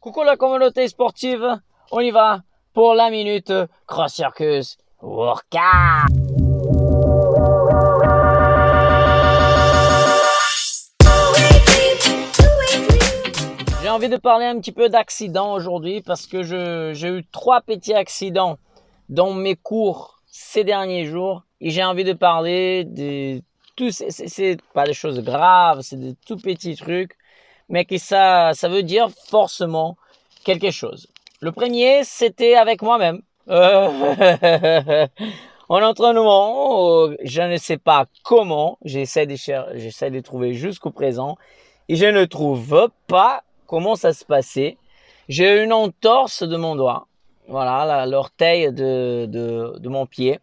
Coucou la communauté sportive, on y va pour la minute Cross Circus Workout. J'ai envie de parler un petit peu d'accidents aujourd'hui parce que j'ai eu 3 petits accidents dans mes cours ces derniers jours et j'ai envie de parler de tout. C'est pas des choses graves, c'est des tout petits trucs, mais que ça veut dire forcément quelque chose. Le premier, c'était avec moi-même. En entraînement, je ne sais pas comment, j'essaie de trouver jusqu'au présent et je ne trouve pas comment ça se passait. J'ai une entorse de mon doigt, voilà, l'orteil de mon pied.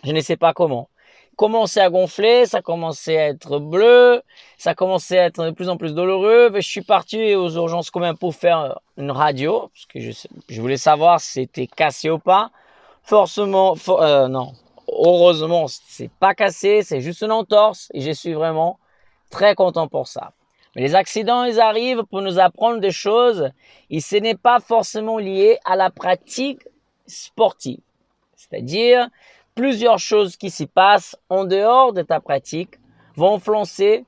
Je ne sais pas comment. Commençait à gonfler, ça commençait à être bleu, ça commençait à être de plus en plus douloureux. Je suis parti aux urgences quand même pour faire une radio, parce que je voulais savoir si c'était cassé ou pas. Non, heureusement, c'est pas cassé, c'est juste une entorse et je suis vraiment très content pour ça. Mais les accidents, ils arrivent pour nous apprendre des choses et ce n'est pas forcément lié à la pratique sportive. C'est-à-dire, plusieurs choses qui s'y passent en dehors de ta pratique vont influencer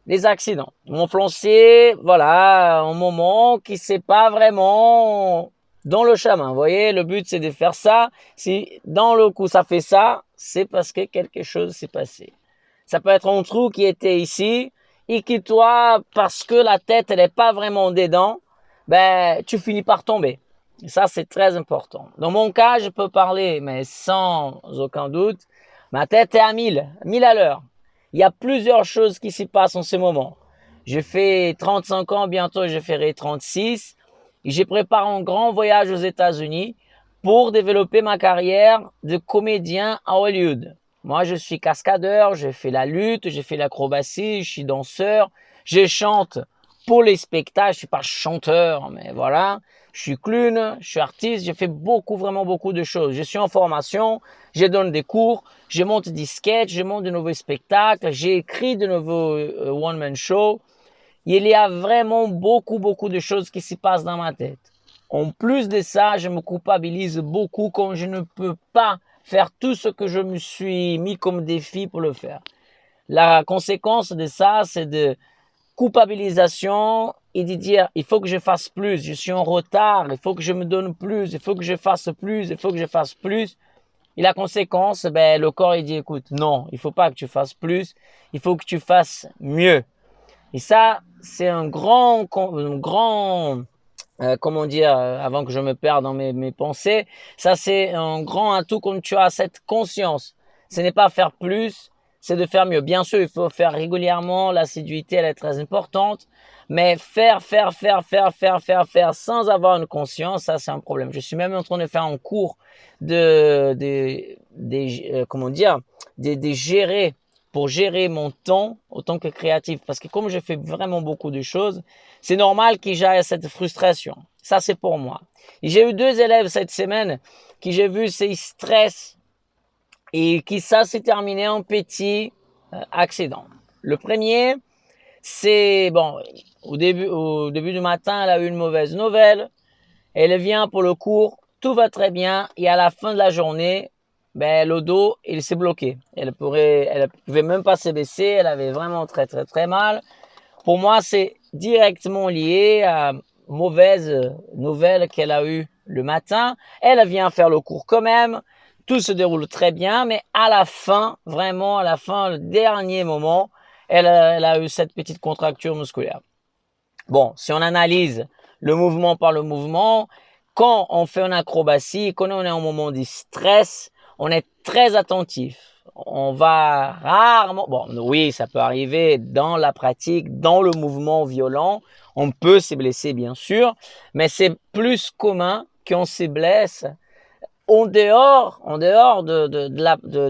les accidents. Vont influencer, voilà, un moment qui c'est pas vraiment dans le chemin. Vous voyez, le but c'est de faire ça. Si dans le coup ça fait ça, c'est parce que quelque chose s'est passé. Ça peut être un trou qui était ici et qui toi, parce que la tête elle est pas vraiment dedans, ben tu finis par tomber. Et ça, c'est très important. Dans mon cas, je peux parler, mais sans aucun doute, ma tête est à 1000 à l'heure. Il y a plusieurs choses qui s'y passent en ce moment. J'ai fait 35 ans, bientôt je ferai 36. Et je prépare un grand voyage aux États-Unis pour développer ma carrière de comédien à Hollywood. Moi, je suis cascadeur, j'ai fait la lutte, j'ai fait l'acrobatie, je suis danseur, je chante pour les spectacles, je suis pas chanteur, mais voilà. Je suis clown, je suis artiste, j'ai fait vraiment beaucoup de choses. Je suis en formation, je donne des cours, je monte des sketchs, je monte de nouveaux spectacles, j'ai écrit de nouveaux one-man shows. Il y a vraiment beaucoup de choses qui se passent dans ma tête. En plus de ça, je me culpabilise beaucoup quand je ne peux pas faire tout ce que je me suis mis comme défi pour le faire. La conséquence de ça, c'est de culpabilisation et de dire il faut que je fasse plus, je suis en retard, il faut que je me donne plus, il faut que je fasse plus, il faut que je fasse plus. Et la conséquence, le corps il dit écoute, non, il faut pas que tu fasses plus, il faut que tu fasses mieux. Et ça, c'est un grand comment dire, avant que je me perde dans mes pensées, ça c'est un grand atout quand tu as cette conscience. Ce n'est pas faire plus, c'est de faire mieux. Bien sûr, il faut faire régulièrement, l'assiduité elle est très importante, mais faire sans avoir une conscience, ça c'est un problème. Je suis même en train de faire un cours comment dire, de gérer, pour gérer mon temps autant que créatif. Parce que comme je fais vraiment beaucoup de choses, c'est normal que j'aie cette frustration. Ça, c'est pour moi. Et j'ai eu 2 élèves cette semaine qui j'ai vu, c'est stress et qui ça s'est terminé en petit accident. Le premier, c'est, bon, au début du matin, elle a eu une mauvaise nouvelle. Elle vient pour le cours, tout va très bien et à la fin de la journée, le dos, il s'est bloqué. Elle pouvait même pas se baisser, elle avait vraiment très mal. Pour moi, c'est directement lié à mauvaise nouvelle qu'elle a eue le matin. Elle vient faire le cours quand même. Tout se déroule très bien, mais à la fin, vraiment à la fin, le dernier moment, elle a eu cette petite contracture musculaire. Bon, si on analyse le mouvement par le mouvement, quand on fait une acrobatie, quand on est en moment de stress, on est très attentif. On va rarement, bon, oui, ça peut arriver dans la pratique, dans le mouvement violent, on peut se blesser bien sûr, mais c'est plus commun qu'on se blesse en dehors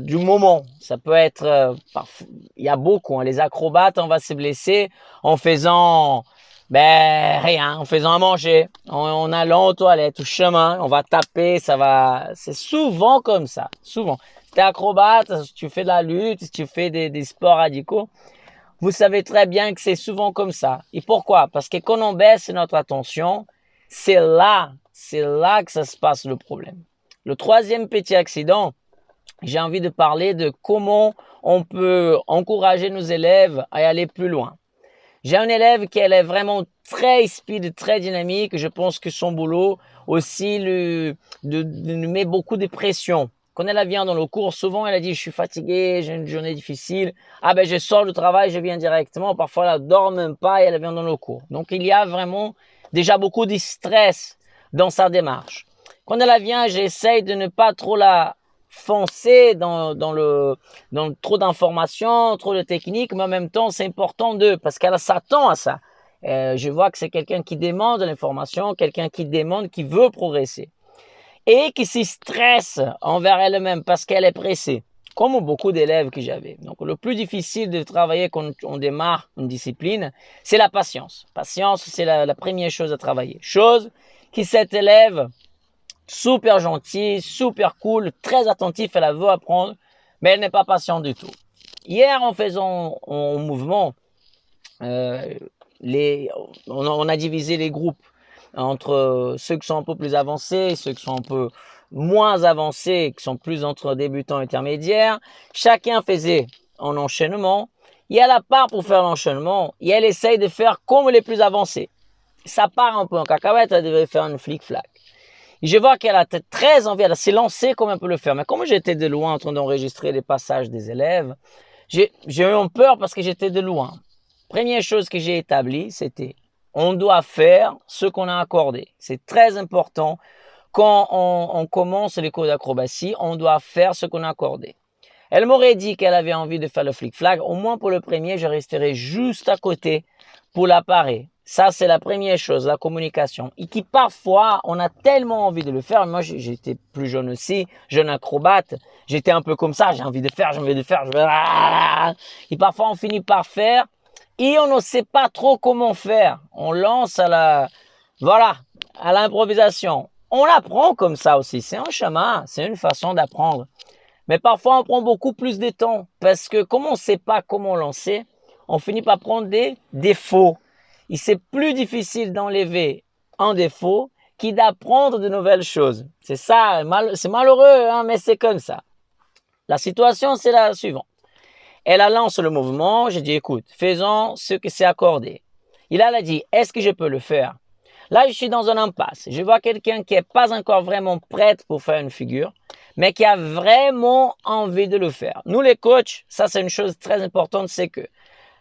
du moment. Ça peut être, il y a beaucoup, les acrobates, on va se blesser en faisant rien, en faisant à manger, en allant aux toilettes, au chemin, on va taper, c'est souvent comme ça, souvent. Si tu es acrobate, si tu fais de la lutte, si tu fais des sports radicaux, vous savez très bien que c'est souvent comme ça. Et pourquoi? Parce que quand on baisse notre attention, c'est là que ça se passe le problème. Le troisième petit accident, j'ai envie de parler de comment on peut encourager nos élèves à aller plus loin. J'ai un élève qui est vraiment très speed, très dynamique. Je pense que son boulot aussi lui met beaucoup de pression. Quand elle vient dans le cours, souvent elle a dit « je suis fatiguée, j'ai une journée difficile ». Ah ben je sors du travail, je viens directement. Parfois elle ne dort même pas et elle vient dans le cours. Donc il y a vraiment déjà beaucoup de stress dans sa démarche. Quand elle vient, j'essaye de ne pas trop la foncer dans trop d'informations, trop de techniques, mais en même temps, c'est important parce qu'elle s'attend à ça. Je vois que c'est quelqu'un qui demande l'information, quelqu'un qui demande, qui veut progresser et qui se stresse envers elle-même parce qu'elle est pressée, comme beaucoup d'élèves que j'avais. Donc, le plus difficile de travailler quand on démarre une discipline, c'est la patience. Patience, c'est la première chose à travailler. Chose qui cet élève super gentil, super cool, très attentif, elle veut apprendre, mais elle n'est pas patiente du tout. Hier, en faisant un mouvement, on a divisé les groupes entre ceux qui sont un peu plus avancés et ceux qui sont un peu moins avancés, qui sont plus entre débutants et intermédiaires. Chacun faisait un enchaînement. Il y a la part pour faire l'enchaînement et elle essaye de faire comme les plus avancés. Ça part un peu en cacahuète, elle devait faire une flic-flac. Et je vois qu'elle a très envie, elle s'est lancée comme elle peut le faire. Mais comme j'étais de loin en train d'enregistrer les passages des élèves, j'ai eu peur parce que j'étais de loin. Première chose que j'ai établie, c'était on doit faire ce qu'on a accordé. C'est très important. Quand on commence les cours d'acrobatie, on doit faire ce qu'on a accordé. Elle m'aurait dit qu'elle avait envie de faire le flic-flag. Au moins pour le premier, je resterai juste à côté pour la parer. Ça, c'est la première chose, la communication. Et qui parfois, on a tellement envie de le faire. Moi, j'étais plus jeune aussi, jeune acrobate. J'étais un peu comme ça, j'ai envie de faire. Et parfois, on finit par faire et on ne sait pas trop comment faire. On lance à l'improvisation. On apprend comme ça aussi. C'est un chemin, c'est une façon d'apprendre. Mais parfois, on prend beaucoup plus de temps parce que comme on ne sait pas comment lancer, on finit par prendre des défauts. Et c'est plus difficile d'enlever un défaut que d'apprendre de nouvelles choses. C'est ça, c'est malheureux, hein, mais c'est comme ça. La situation, c'est la suivante. Elle a lancé le mouvement. J'ai dit, écoute, faisons ce que c'est accordé. Et là, elle a dit, est-ce que je peux le faire? Là, je suis dans une impasse. Je vois quelqu'un qui n'est pas encore vraiment prête pour faire une figure, mais qui a vraiment envie de le faire. Nous, les coachs, ça, c'est une chose très importante, c'est que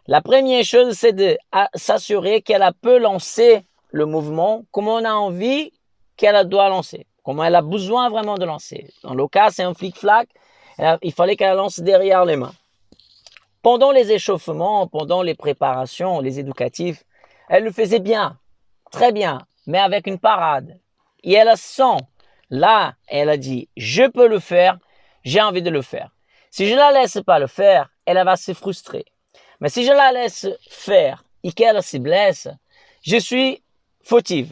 la première chose, c'est de s'assurer qu'elle peut lancer le mouvement comme on a envie qu'elle doit lancer, comme elle a besoin vraiment de lancer. Dans le cas, c'est un flic-flac, il fallait qu'elle lance derrière les mains. Pendant les échauffements, pendant les préparations, les éducatifs, elle le faisait bien, très bien, mais avec une parade. Et elle sent, là, elle a dit, je peux le faire, j'ai envie de le faire. Si je la laisse pas le faire, elle va se frustrer. Mais si je la laisse faire et qu'elle se blesse, je suis fautive.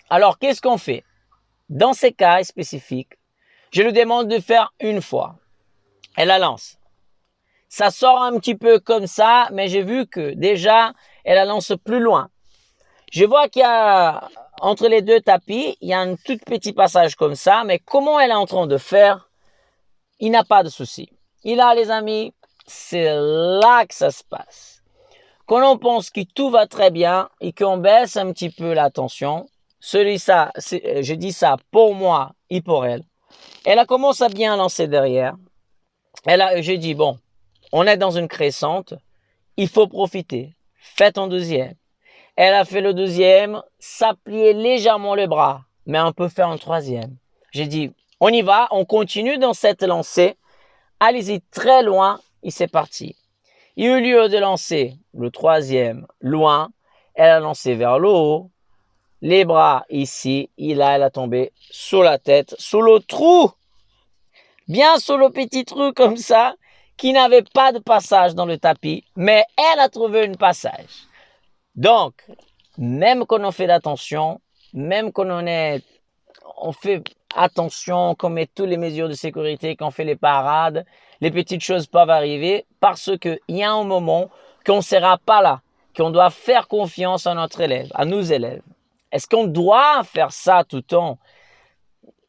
Alors, qu'est-ce qu'on fait? Dans ces cas spécifiques, je lui demande de faire une fois. Elle la lance. Ça sort un petit peu comme ça, mais j'ai vu que déjà, elle la lance plus loin. Je vois qu'il y a, entre les deux tapis, il y a un tout petit passage comme ça, mais comment elle est en train de faire, il n'a pas de souci. Et là, les amis, c'est là que ça se passe. Quand on pense que tout va très bien et qu'on baisse un petit peu la tension, je dis ça pour moi et pour elle. Elle a commencé à bien lancer derrière. J'ai dit, bon, on est dans une crescente, il faut profiter. Faites un deuxième. Elle a fait le deuxième, ça pliait légèrement le bras, mais on peut faire un troisième. J'ai dit, on y va, on continue dans cette lancée. Allez-y très loin et c'est parti. Et au lieu de lancer le troisième loin, elle a lancé vers le haut, les bras ici, et là, elle a tombé sous la tête, sous le trou, bien sous le petit trou comme ça, qui n'avait pas de passage dans le tapis, mais elle a trouvé un passage. Donc, même quand on fait attention, même quand on fait attention, qu'on met toutes les mesures de sécurité, qu'on fait les parades, les petites choses peuvent arriver parce qu'il y a un moment qu'on ne sera pas là, qu'on doit faire confiance à notre élève, à nos élèves. Est-ce qu'on doit faire ça tout le temps?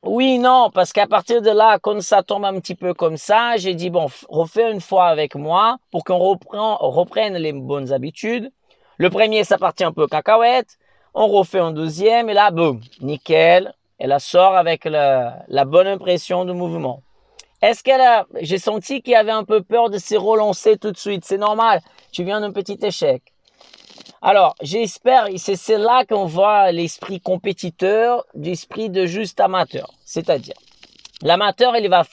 Oui, non, parce qu'à partir de là, quand ça tombe un petit peu comme ça, j'ai dit, bon, refais une fois avec moi pour qu'on reprenne les bonnes habitudes. Le premier, ça partit un peu cacahuète. On refait un deuxième et là, boum, nickel. Elle sort avec la bonne impression de mouvement. J'ai senti qu'il avait un peu peur de se relancer tout de suite. C'est normal. Tu viens d'un petit échec. Alors, j'espère, c'est là qu'on voit l'esprit compétiteur, l'esprit de juste amateur. C'est-à-dire, l'amateur, il va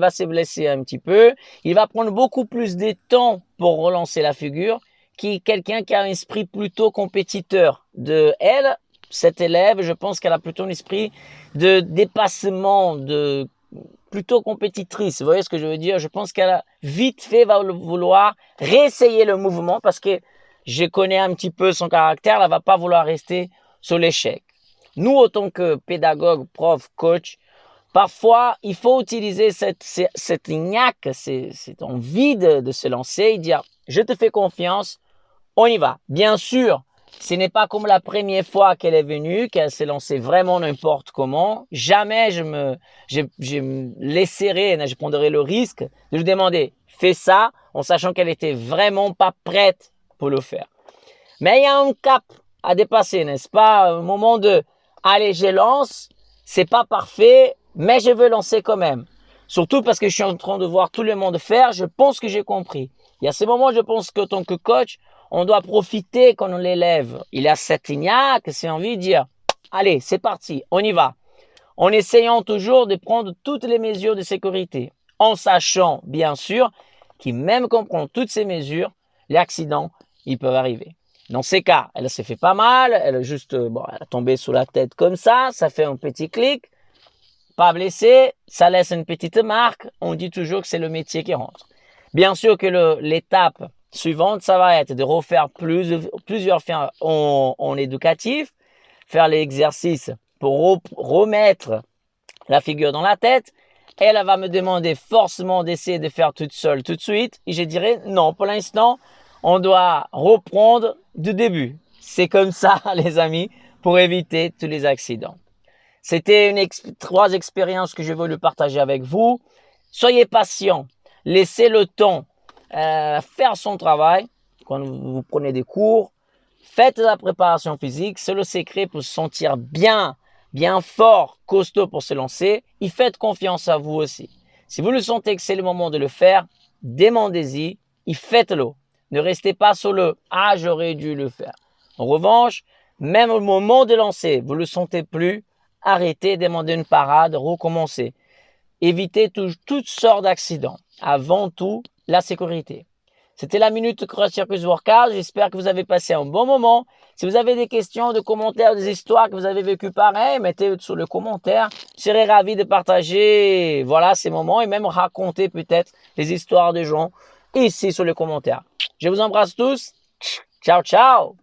se blesser un petit peu, il va prendre beaucoup plus de temps pour relancer la figure, quelqu'un qui a un esprit plutôt compétiteur. Cette élève, je pense qu'elle a plutôt un esprit de dépassement, plutôt compétitrice. Vous voyez ce que je veux dire? Je pense qu'elle a vite fait va vouloir réessayer le mouvement parce que je connais un petit peu son caractère, elle va pas vouloir rester sur l'échec. Nous, autant que pédagogue, prof, coach, parfois, il faut utiliser cette niaque, cette envie de se lancer et dire, je te fais confiance, on y va. Bien sûr, ce n'est pas comme la première fois qu'elle est venue, qu'elle s'est lancée vraiment n'importe comment. Jamais je me laisserai, je prendrai le risque de lui demander, fais ça, en sachant qu'elle était vraiment pas prête pour le faire. Mais il y a un cap à dépasser, n'est-ce pas? Un moment de, allez, je lance, c'est pas parfait, mais je veux lancer quand même. Surtout parce que je suis en train de voir tout le monde faire, je pense que j'ai compris. Il y a ces moments, je pense qu'en tant que coach, on doit profiter quand on l'élève. Il a cette niaque, c'est envie de dire, allez, c'est parti, on y va. En essayant toujours de prendre toutes les mesures de sécurité, en sachant, bien sûr, que même quand on prend toutes ces mesures, les accidents, ils peuvent arriver. Dans ces cas, elle s'est fait pas mal, elle a juste, elle a tombé sous la tête comme ça fait un petit clic, pas blessé, ça laisse une petite marque, on dit toujours que c'est le métier qui rentre. Bien sûr que l'étape suivante, ça va être de refaire plusieurs fois en éducatif, faire l'exercice pour remettre la figure dans la tête. Elle va me demander forcément d'essayer de faire toute seule tout de suite. Et je dirais non, pour l'instant, on doit reprendre du début. C'est comme ça, les amis, pour éviter tous les accidents. C'était 3 expériences que je voulais partager avec vous. Soyez patient. Laissez le temps faire son travail quand vous prenez des cours. Faites la préparation physique. C'est le secret pour se sentir bien fort, costaud pour se lancer. Et faites confiance à vous aussi. Si vous le sentez que c'est le moment de le faire, demandez-y et faites-le. Ne restez pas sur le « Ah, j'aurais dû le faire ». En revanche, même au moment de lancer, vous ne le sentez plus, arrêtez, demandez une parade, recommencez. Évitez toutes sortes d'accidents. Avant tout, la sécurité. C'était la Minute Cross Circus Workout. J'espère que vous avez passé un bon moment. Si vous avez des questions, des commentaires, des histoires que vous avez vécues pareil, mettez sur le commentaire. Je serai ravi de partager ces moments et même raconter peut-être les histoires des gens ici sur les commentaires. Je vous embrasse tous. Ciao, ciao.